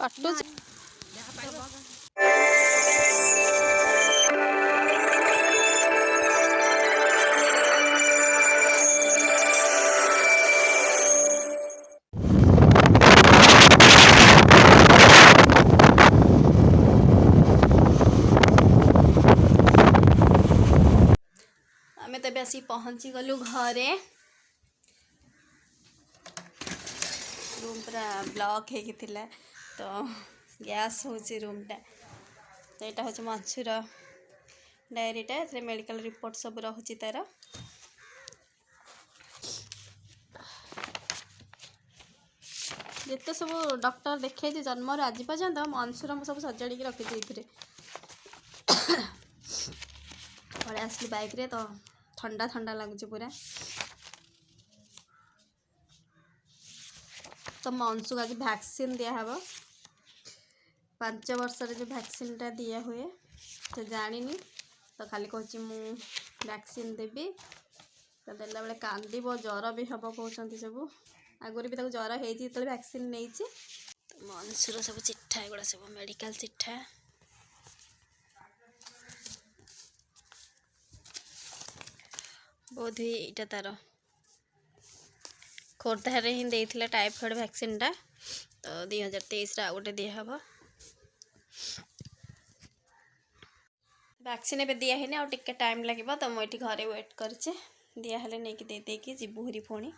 काटू आमे तबे आसी पहुँची गलु घरे रूम पूरा ब्लॉक होता तो गैस हो रूमटा तो यहाँ हूँ मंचूर डायरीटा से मेडिकल रिपोर्ट सब रही तार जिते सब डॉक्टर देखे जन्म आज पर्यंत मंचूर सब सजाड़ी रखी पड़े आसली बाइक रे तो ठंडा ठंडा लगुच पूरा तो मंसू आज वैक्सीन दिहब 5 वर्ष जो वैक्सीन टा दिया हुए तो जानी तो खाली कहूँ मु वैक्सीन देवी तो देला बेले कांदीब ज्वर भी हम कहते सब आगुरी भी ज्वर हो वैक्सीन नहीं तो मंसूर सब चिट्ठा एगुड़ा सब मेडिकल चिट्ठा बोध हुए यहाँ तार खोर्धार ही देता टाइफॉइड वैक्सीन टा तो 2023 आ गोटे दिहब वैक्सीन ए दिया है आ टिके टाइम लगे तो मुझे घरे वेट करचे दिहले नहीं कि देदेकी जीवु हरी पुणी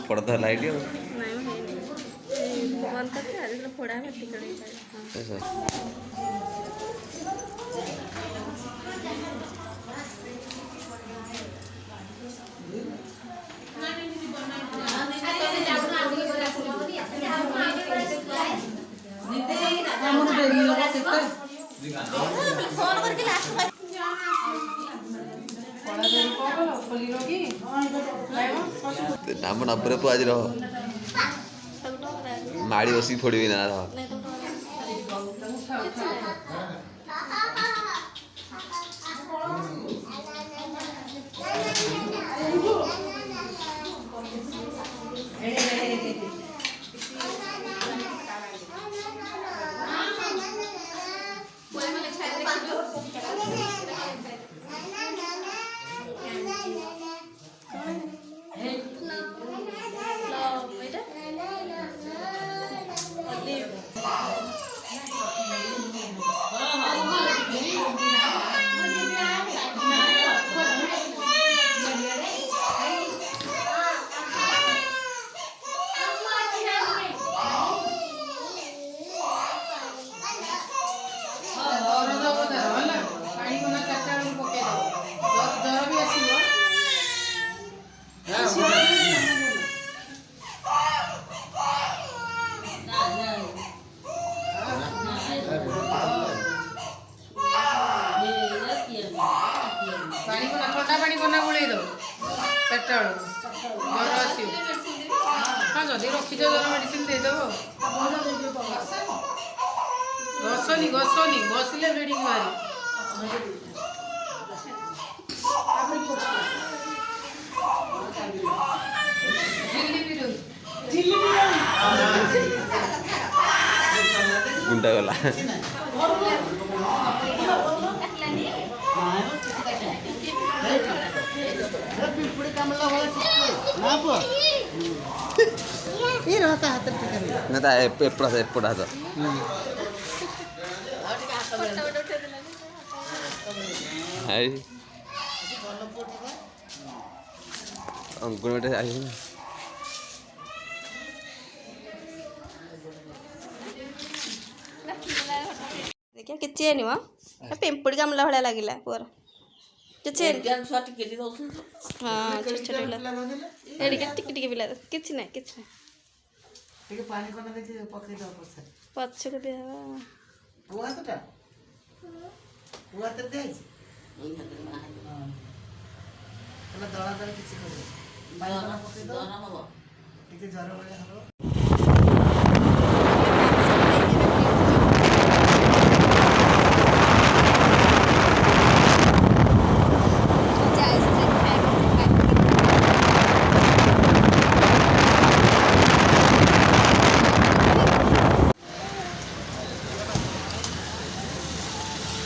पड़ता लाइट है बंद करके फोड़ा है नाम नंबर तू आज रह माड़ी बसी फोड़ी ना रह जदि रखी जर मेडिसिन देदेव घसनी घसनी घसिले ब्लीडिंग बाहरी ମୁଣ୍ଡ ଗଲା ନା ତା ଏପଟ ହାତ ଅଙ୍ଗୁଳି ଆଇ ଦେଖିଆ କିଛି ହେଇନି ମ ପିମ୍ପୁଡ଼ି କାମୁଡ଼ିଲା ଭଳିଆ ଲାଗିଲା ପୁଅର କିଛି ହେଇନି ହଁ ଛୋଟ ଛୋଟ ପିଲା ଏଡ଼ିକି ଟିକେ ପିଲା କିଛି ନାହିଁ କିଛି ନାହିଁ ପଛକୁ ଦିଆହବ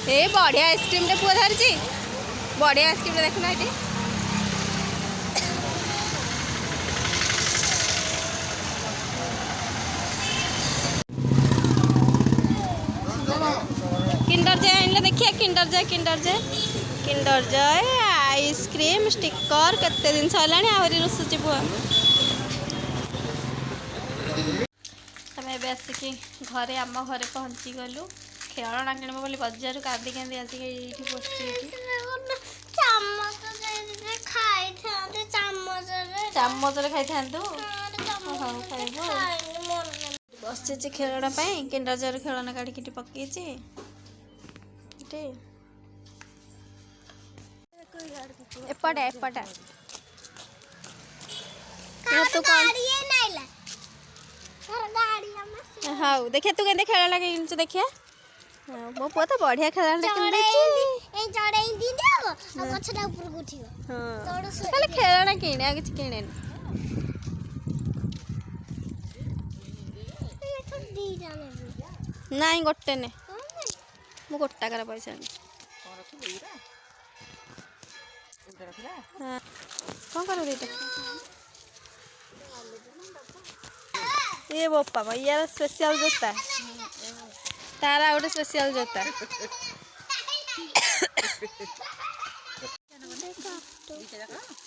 ए बढ़िया आइसक्रीम टे पुआ धरची बढ़िया आइसक्रीम देखना ये किंडर जय आनले देखिए किंडर जय आइसक्रीम स्टिकर केते दिन सलानी आहरी रुसुची पुआ हमें आसिकी घरे आम घरे पहुँची गलु खेलना किणव बोली बजार कादी कादी आसिक ये बस चामच खाई था बस खेलना किंडर जय खेलना काढ़ी पकई एपटे एपटे तू कौन हाँ देखिए तू के खेल लगे देखिए मो पुआ तो बढ़िया खेल खेलना किणे आ कि किणे नाई गोटे ने मु गोटाकर पैसा कौन कर दीटा ये बोपा यार स्पेशल जोता तारा गोटे स्पेशल जोता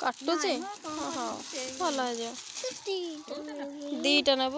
काटुचे भल दीटा नब